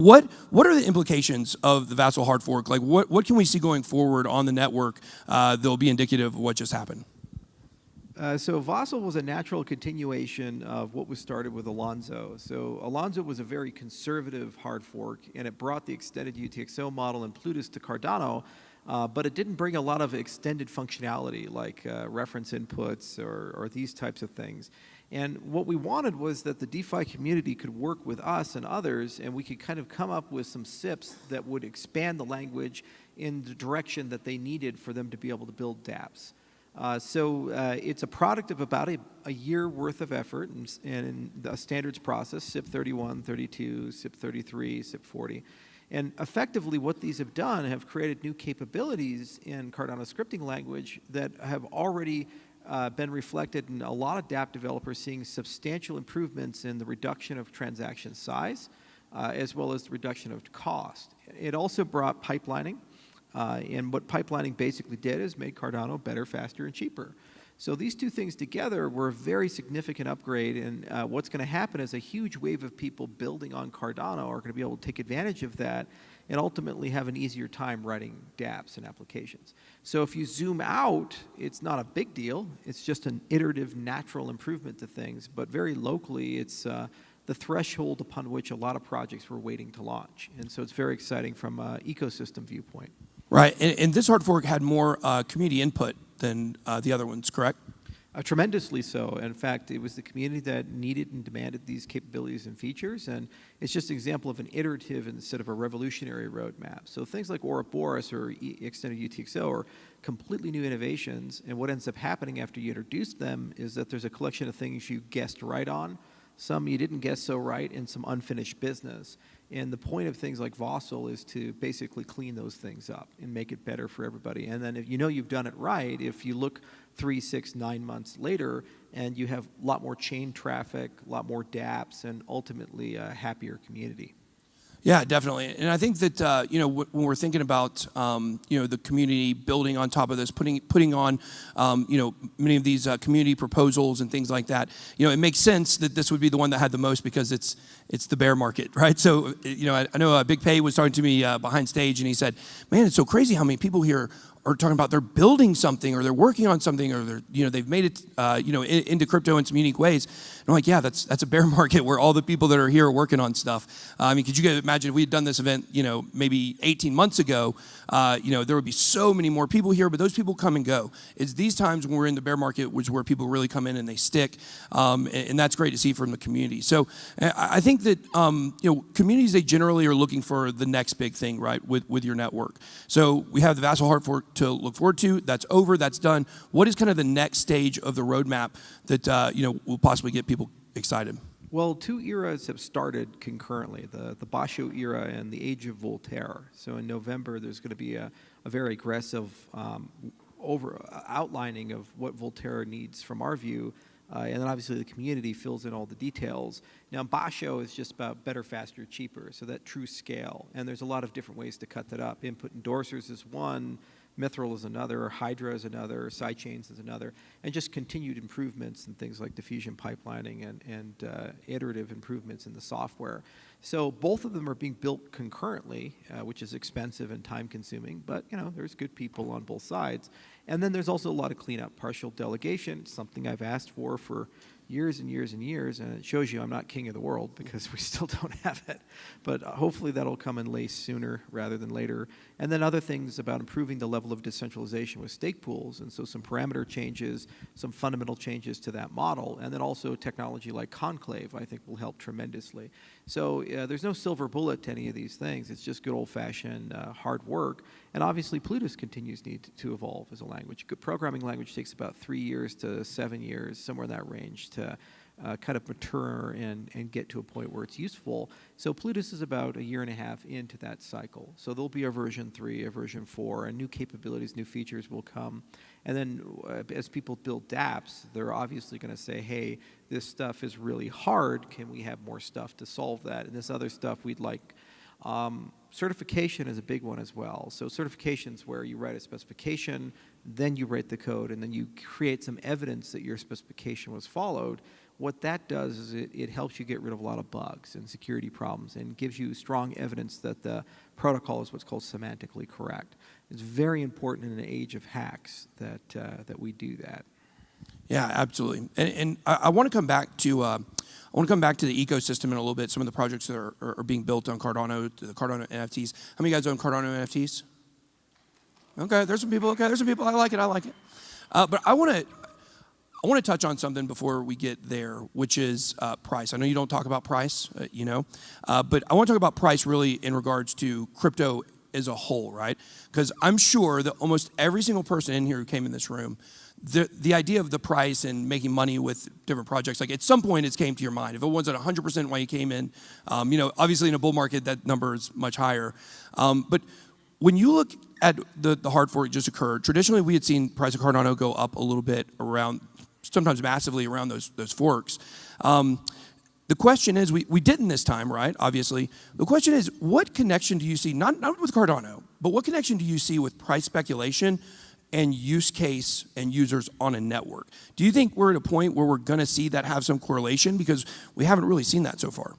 What are the implications of the Vassal hard fork? Like, what can we see going forward on the network that'll be indicative of what just happened? So Vassal was a natural continuation of what was started with Alonzo. So Alonzo was a very conservative hard fork, and it brought the extended UTXO model and Plutus to Cardano, but it didn't bring a lot of extended functionality like reference inputs or these types of things. And what we wanted was that the DeFi community could work with us and others, and we could kind of come up with some SIPs that would expand the language in the direction that they needed for them to be able to build dApps. So it's a product of about a year worth of effort and in the standards process, SIP 31, 32, SIP 33, SIP 40. And effectively what these have done have created new capabilities in Cardano scripting language that have already been reflected in a lot of dApp developers seeing substantial improvements in the reduction of transaction size, as well as the reduction of cost. It also brought pipelining, and what pipelining basically did is make Cardano better, faster, and cheaper. So these two things together were a very significant upgrade, and what's going to happen is a huge wave of people building on Cardano are going to be able to take advantage of that and ultimately have an easier time writing dApps and applications. So if you zoom out, it's not a big deal. It's just an iterative, natural improvement to things, but very locally, it's the threshold upon which a lot of projects were waiting to launch. And so it's very exciting from an ecosystem viewpoint. Right, and this hard fork had more community input than the other ones, correct? Tremendously so. In fact, it was the community that needed and demanded these capabilities and features, and it's just an example of an iterative instead of a revolutionary roadmap. So things like Ouroboros or extended UTXO are completely new innovations, and what ends up happening after you introduce them is that there's a collection of things you guessed right on, some you didn't guess so right, and some unfinished business. And the point of things like Vassal is to basically clean those things up and make it better for everybody. And then if you know you've done it right, if you look 3, 6, 9 months later and you have a lot more chain traffic, a lot more dApps, and ultimately a happier community. Yeah, definitely. And I think that, when we're thinking about, the community building on top of this, putting on, many of these community proposals and things like that, it makes sense that this would be the one that had the most because it's the bear market, right? So, I know Big Pay was talking to me behind stage and he said, man, it's so crazy how many people here are talking about they're building something or they're working on something or they've made it into crypto in some unique ways. And I'm like, yeah, that's a bear market where all the people that are here are working on stuff. Could you guys imagine if we had done this event, maybe 18 months ago, there would be so many more people here, but those people come and go. It's these times when we're in the bear market, which is where people really come in and they stick, and that's great to see from the community. So I think that communities, they generally are looking for the next big thing, right, with your network. So we have the Vassal hard fork to look forward to. That's over. That's done. What is kind of the next stage of the roadmap that will possibly get people excited? Well, 2 eras have started concurrently, the Basho era and the age of Voltaire. So in November, there's going to be a very aggressive outlining of what Voltaire needs from our view, and then obviously the community fills in all the details. Now, Basho is just about better, faster, cheaper, so that true scale. And there's a lot of different ways to cut that up. Input endorsers is one, Mithril is another, Hydra is another, sidechains is another, and just continued improvements in things like diffusion pipelining and iterative improvements in the software. So both of them are being built concurrently, which is expensive and time-consuming, but there's good people on both sides. And then there's also a lot of cleanup, partial delegation, something I've asked for years and years and years, and it shows you I'm not king of the world because we still don't have it. But hopefully that'll come in place sooner rather than later. And then other things about improving the level of decentralization with stake pools, and so some parameter changes, some fundamental changes to that model, and then also technology like Conclave I think will help tremendously. So there's no silver bullet to any of these things. It's just good old-fashioned hard work. And obviously Plutus continues to evolve as a language. Good programming language takes about 3 years to 7 years, somewhere in that range, to kind of mature and get to a point where it's useful. So Plutus is about 1.5 years into that cycle. So there'll be a version 3, a version 4, and new capabilities, new features will come. And then as people build dApps, they're obviously going to say, hey, this stuff is really hard. Can we have more stuff to solve that? And this other stuff we'd like. Certification is a big one as well. So certification's where you write a specification, then you write the code, and then you create some evidence that your specification was followed. what that does is it helps you get rid of a lot of bugs and security problems and gives you strong evidence that the protocol is what's called semantically correct. It's very important in an age of hacks that we do that. Yeah, absolutely. And I want to come back to the ecosystem in a little bit. Some of the projects that are being built on Cardano, the Cardano NFTs. How many of you guys own Cardano NFTs? Okay, there's some people. Okay, there's some people. I like it. But I want to touch on something before we get there, which is price. I know you don't talk about price, but I want to talk about price really in regards to crypto as a whole, right? Because I'm sure that almost every single person in here who came in this room, the idea of the price and making money with different projects, like at some point it came to your mind. If it wasn't 100% why you came in, obviously in a bull market that number is much higher. But when you look at the hard fork just occurred, traditionally we had seen price of Cardano go up a little bit around, sometimes massively around those forks. The question is, we didn't this time, right? Obviously. The question is, what connection do you see, not with Cardano, but what connection do you see with price speculation and use case and users on a network? Do you think we're at a point where we're going to see that have some correlation? Because we haven't really seen that so far.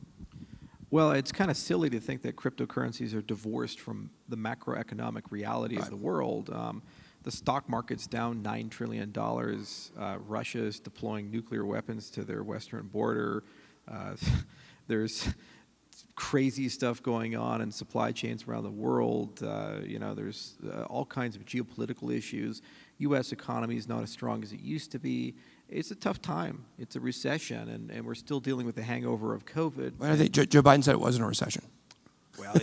Well, it's kind of silly to think that cryptocurrencies are divorced from the macroeconomic reality of the world. The stock market's down $9 trillion. Russia is deploying nuclear weapons to their western border. There's crazy stuff going on in supply chains around the world. There's all kinds of geopolitical issues. U.S. economy is not as strong as it used to be. It's a tough time. It's a recession, and we're still dealing with the hangover of COVID. Well, I think Joe Biden said it wasn't a recession. Well,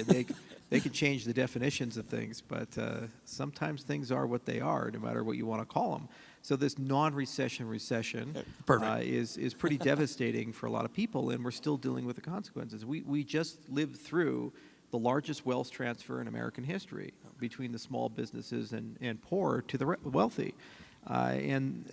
they could change the definitions of things, but sometimes things are what they are, no matter what you want to call them. So this non-recession recession is pretty devastating for a lot of people, and we're still dealing with the consequences. We just lived through the largest wealth transfer in American history between the small businesses and poor to the wealthy, and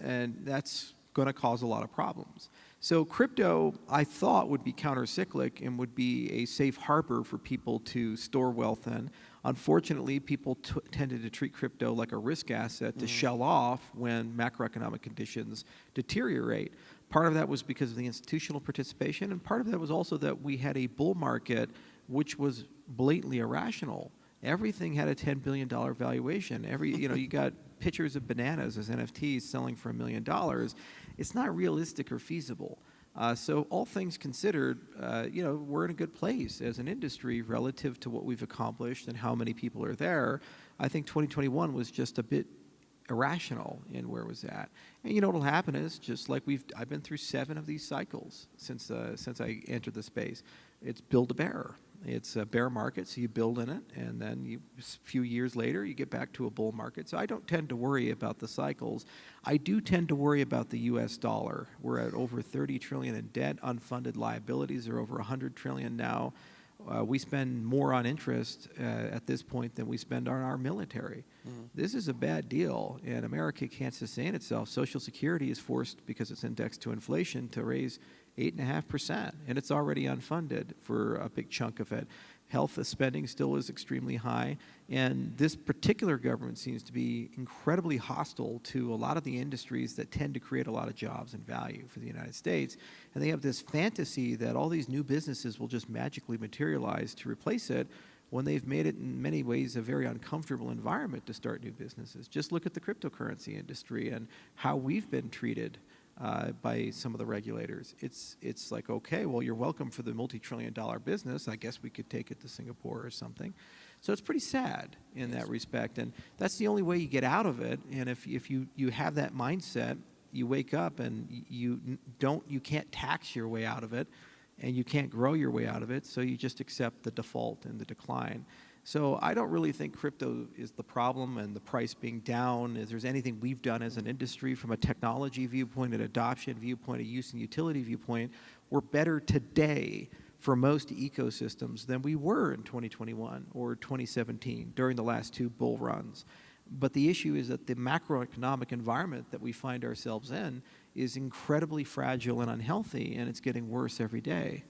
that's going to cause a lot of problems. So crypto, I thought, would be counter-cyclic and would be a safe harbor for people to store wealth in. Unfortunately, people tended to treat crypto like a risk asset to shell off when macroeconomic conditions deteriorate. Part of that was because of the institutional participation, and part of that was also that we had a bull market which was blatantly irrational. Everything had a $10 billion valuation. You got pictures of bananas as NFTs selling for $1 million. It's not realistic or feasible. So all things considered, we're in a good place as an industry relative to what we've accomplished and how many people are there. I think 2021 was just a bit irrational in where it was at. And what'll happen is, just like I've been through 7 of these cycles since I entered the space. It's build a bear. It's a bear market, so you build in it, and then a few years later, you get back to a bull market. So I don't tend to worry about the cycles. I do tend to worry about the U.S. dollar. We're at over $30 trillion in debt. Unfunded liabilities are over $100 trillion now. We spend more on interest at this point than we spend on our military. This is a bad deal, and America can't sustain itself. Social Security is forced, because it's indexed to inflation, to raise 8.5%, and it's already unfunded for a big chunk of it. Health spending still is extremely high, and this particular government seems to be incredibly hostile to a lot of the industries that tend to create a lot of jobs and value for the United States. And they have this fantasy that all these new businesses will just magically materialize to replace it, when they've made it in many ways a very uncomfortable environment to start new businesses. Just look at the cryptocurrency industry and how we've been treated by some of the regulators. It's like, okay, well, you're welcome for the multi-trillion-dollar business. I guess we could take it to Singapore or something. So it's pretty sad in that respect, and that's the only way you get out of it. And if you have that mindset, you wake up and you can't tax your way out of it, and you can't grow your way out of it, so you just accept the default and the decline. So I don't really think crypto is the problem, and the price being down. If there's anything we've done as an industry from a technology viewpoint, an adoption viewpoint, a use and utility viewpoint, we're better today for most ecosystems than we were in 2021 or 2017 during the last 2 bull runs. But the issue is that the macroeconomic environment that we find ourselves in is incredibly fragile and unhealthy, and it's getting worse every day.